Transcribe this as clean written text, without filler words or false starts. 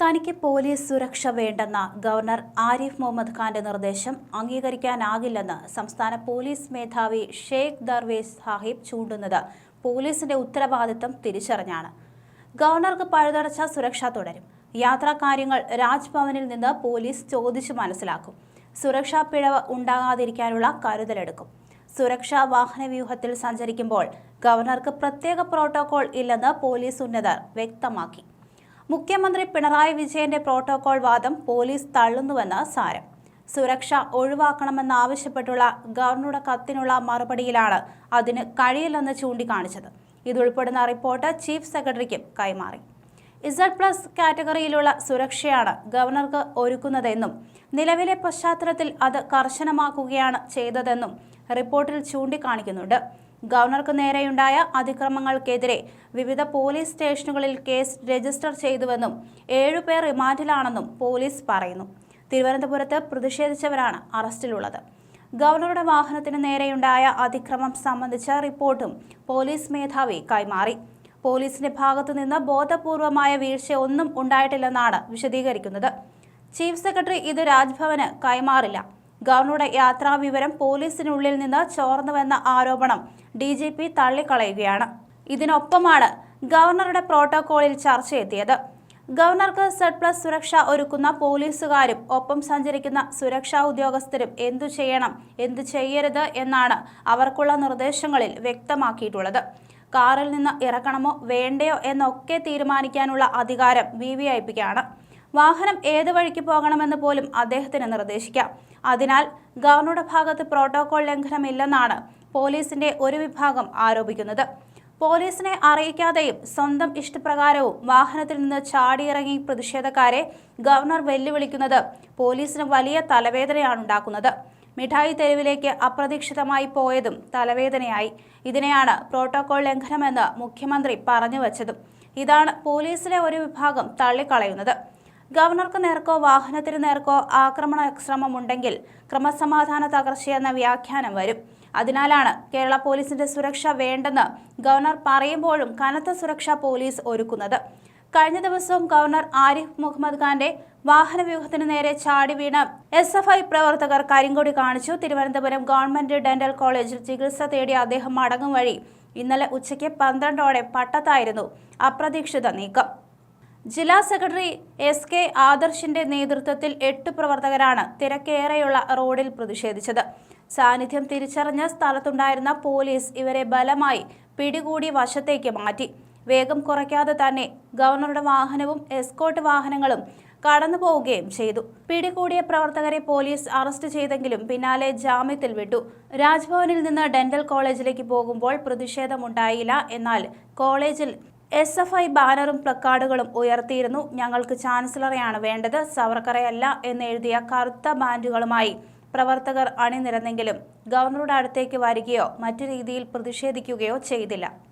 തനിക്ക് പോലീസ് സുരക്ഷ വേണ്ടെന്ന ഗവർണർ ആരിഫ് മുഹമ്മദ് ഖാന്റെ നിർദ്ദേശം അംഗീകരിക്കാനാകില്ലെന്ന് സംസ്ഥാന പോലീസ് മേധാവി ഷെയ്ഖ് ദർവേസ് സാഹിബ് ചൂണ്ടുന്നത് പോലീസിന്റെ ഉത്തരവാദിത്തം തിരിച്ചറിഞ്ഞാണ്. ഗവർണർക്ക് പഴുതടച്ച സുരക്ഷ തുടരും. യാത്രാകാര്യങ്ങൾ രാജ്ഭവനിൽ നിന്ന് പോലീസ് ചോദിച്ചു മനസ്സിലാക്കും. സുരക്ഷാ പിഴവ് ഉണ്ടാകാതിരിക്കാനുള്ള കരുതലെടുക്കും. സുരക്ഷാ വാഹനവ്യൂഹത്തിൽ സഞ്ചരിക്കുമ്പോൾ ഗവർണർക്ക് പ്രത്യേക പ്രോട്ടോകോൾ ഇല്ലെന്ന് പോലീസ് ഉന്നതർ വ്യക്തമാക്കി. മുഖ്യമന്ത്രി പിണറായി വിജയന്റെ പ്രോട്ടോകോൾ വാദം പോലീസ് തള്ളുന്നുവെന്ന് സാരം. സുരക്ഷ ഒഴിവാക്കണമെന്നാവശ്യപ്പെട്ടുള്ള ഗവർണറുടെ കത്തിനുള്ള മറുപടിയിലാണ് അതിന് കഴിയില്ലെന്ന് ചൂണ്ടിക്കാണിച്ചത്. ഇതുൾപ്പെടുന്ന റിപ്പോർട്ട് ചീഫ് സെക്രട്ടറിക്കും കൈമാറി. Z+ കാറ്റഗറിയിലുള്ള സുരക്ഷയാണ് ഗവർണർക്ക് ഒരുക്കുന്നതെന്നും നിലവിലെ പശ്ചാത്തലത്തിൽ അത് കർശനമാക്കുകയാണ് ചെയ്തതെന്നും റിപ്പോർട്ടിൽ ചൂണ്ടിക്കാണിക്കുന്നുണ്ട്. ഗവർണർക്ക് നേരെയുണ്ടായ അതിക്രമങ്ങൾക്കെതിരെ വിവിധ പോലീസ് സ്റ്റേഷനുകളിൽ കേസ് രജിസ്റ്റർ ചെയ്തുവെന്നും 7 പേർ റിമാൻഡിലാണെന്നും പോലീസ് പറയുന്നു. തിരുവനന്തപുരത്ത് പ്രതിഷേധിച്ചവരാണ് അറസ്റ്റിലുള്ളത്. ഗവർണറുടെ വാഹനത്തിന് നേരെയുണ്ടായ അതിക്രമം സംബന്ധിച്ച റിപ്പോർട്ടും പോലീസ് മേധാവി കൈമാറി. പോലീസിന്റെ ഭാഗത്തുനിന്ന് ബോധപൂർവമായ വീഴ്ച ഒന്നും ഉണ്ടായിട്ടില്ലെന്നാണ് വിശദീകരിക്കുന്നത്. ചീഫ് സെക്രട്ടറി ഇത് രാജ്ഭവന് കൈമാറില്ല. ഗവർണറുടെ യാത്രാവിവരം പോലീസിനുള്ളിൽ നിന്ന് ചോർന്നുവെന്ന ആരോപണം DGP തള്ളിക്കളയുകയാണ്. ഇതിനൊപ്പമാണ് ഗവർണറുടെ പ്രോട്ടോകോളിൽ ചർച്ചയെത്തിയത്. ഗവർണർക്ക് Z+ സുരക്ഷ ഒരുക്കുന്ന പോലീസുകാരും ഒപ്പം സഞ്ചരിക്കുന്ന സുരക്ഷാ ഉദ്യോഗസ്ഥരും എന്തു ചെയ്യണം, എന്തു ചെയ്യരുത് എന്നാണ് അവർക്കുള്ള നിർദ്ദേശങ്ങളിൽ വ്യക്തമാക്കിയിട്ടുള്ളത്. കാറിൽ നിന്ന് ഇറക്കണമോ വേണ്ടയോ എന്നൊക്കെ തീരുമാനിക്കാനുള്ള അധികാരം VVIPക്കാണ്. വാഹനം ഏത് വഴിക്ക് പോകണമെന്ന് പോലും അദ്ദേഹത്തിന് നിർദ്ദേശിക്കാം. അതിനാൽ ഗവർണറുടെ ഭാഗത്ത് പ്രോട്ടോകോൾ ലംഘനമില്ലെന്നാണ് പോലീസിന്റെ ഒരു വിഭാഗം ആരോപിക്കുന്നത്. പോലീസിനെ അറിയിക്കാതെയും സ്വന്തം ഇഷ്ടപ്രകാരവും വാഹനത്തിൽ നിന്ന് ചാടിയിറങ്ങി പ്രതിഷേധക്കാരെ ഗവർണർ വെല്ലുവിളിക്കുന്നത് പോലീസിന് വലിയ തലവേദനയാണ് ഉണ്ടാക്കുന്നത്. മിഠായി തെരുവിലേക്ക് അപ്രതീക്ഷിതമായി പോയതും തലവേദനയായി. ഇതിനെയാണ് പ്രോട്ടോകോൾ ലംഘനമെന്ന് മുഖ്യമന്ത്രി പറഞ്ഞു വച്ചതും. ഇതാണ് പോലീസിലെ ഒരു വിഭാഗം തള്ളിക്കളയുന്നത്. ഗവർണർക്ക് നേർക്കോ വാഹനത്തിന് നേർക്കോ ആക്രമണ ശ്രമമുണ്ടെങ്കിൽ ക്രമസമാധാന തകർച്ചയെന്ന വ്യാഖ്യാനം വരും. അതിനാലാണ് കേരള പോലീസിന്റെ സുരക്ഷ വേണ്ടെന്ന് ഗവർണർ പറയുമ്പോഴും കനത്ത സുരക്ഷ പോലീസ് ഒരുക്കുന്നത്. കഴിഞ്ഞ ദിവസവും ഗവർണർ ആരിഫ് മുഹമ്മദ് ഖാന്റെ വാഹനവ്യൂഹത്തിന് നേരെ ചാടി വീണ SFI പ്രവർത്തകർ കരിങ്കൊടി കാണിച്ചു. തിരുവനന്തപുരം ഗവൺമെന്റ് ഡെന്റൽ കോളേജിൽ ചികിത്സ തേടി അദ്ദേഹം മടങ്ങും വഴി ഇന്നലെ ഉച്ചയ്ക്ക് 12ഓടെ പട്ടത്തായിരുന്നു അപ്രതീക്ഷിത നീക്കം. ജില്ലാ സെക്രട്ടറി SK ആദർശിന്റെ നേതൃത്വത്തിൽ 8 പ്രവർത്തകരാണ് തിരക്കേറെയുള്ള റോഡിൽ പ്രതിഷേധിച്ചത്. സാന്നിധ്യം തിരിച്ചറിഞ്ഞ സ്ഥലത്തുണ്ടായിരുന്ന പോലീസ് ഇവരെ ബലമായി പിടികൂടി വശത്തേക്ക് മാറ്റി. വേഗം കുറയ്ക്കാതെ തന്നെ ഗവർണറുടെ വാഹനവും എസ്കോർട്ട് വാഹനങ്ങളും കടന്നു പോവുകയും ചെയ്തു. പിടികൂടിയ പ്രവർത്തകരെ പോലീസ് അറസ്റ്റ് ചെയ്തെങ്കിലും പിന്നാലെ ജാമ്യത്തിൽ വിട്ടു. രാജ്ഭവനിൽ നിന്ന് ഡെന്റൽ കോളേജിലേക്ക് പോകുമ്പോൾ പ്രതിഷേധമുണ്ടായില്ല. എന്നാൽ കോളേജിൽ SFI ബാനറും പ്ലക്കാർഡുകളും ഉയർത്തിയിരുന്നു. ഞങ്ങൾക്ക് ചാൻസലറെയാണ് വേണ്ടത്, സവർക്കറെയല്ല എന്നെഴുതിയ കറുത്ത ബാൻഡുകളുമായി പ്രവർത്തകർ അണിനിരന്നെങ്കിലും ഗവർണറുടെ അടുത്തേക്ക് വരികയോ മറ്റു രീതിയിൽ പ്രതിഷേധിക്കുകയോ ചെയ്തില്ല.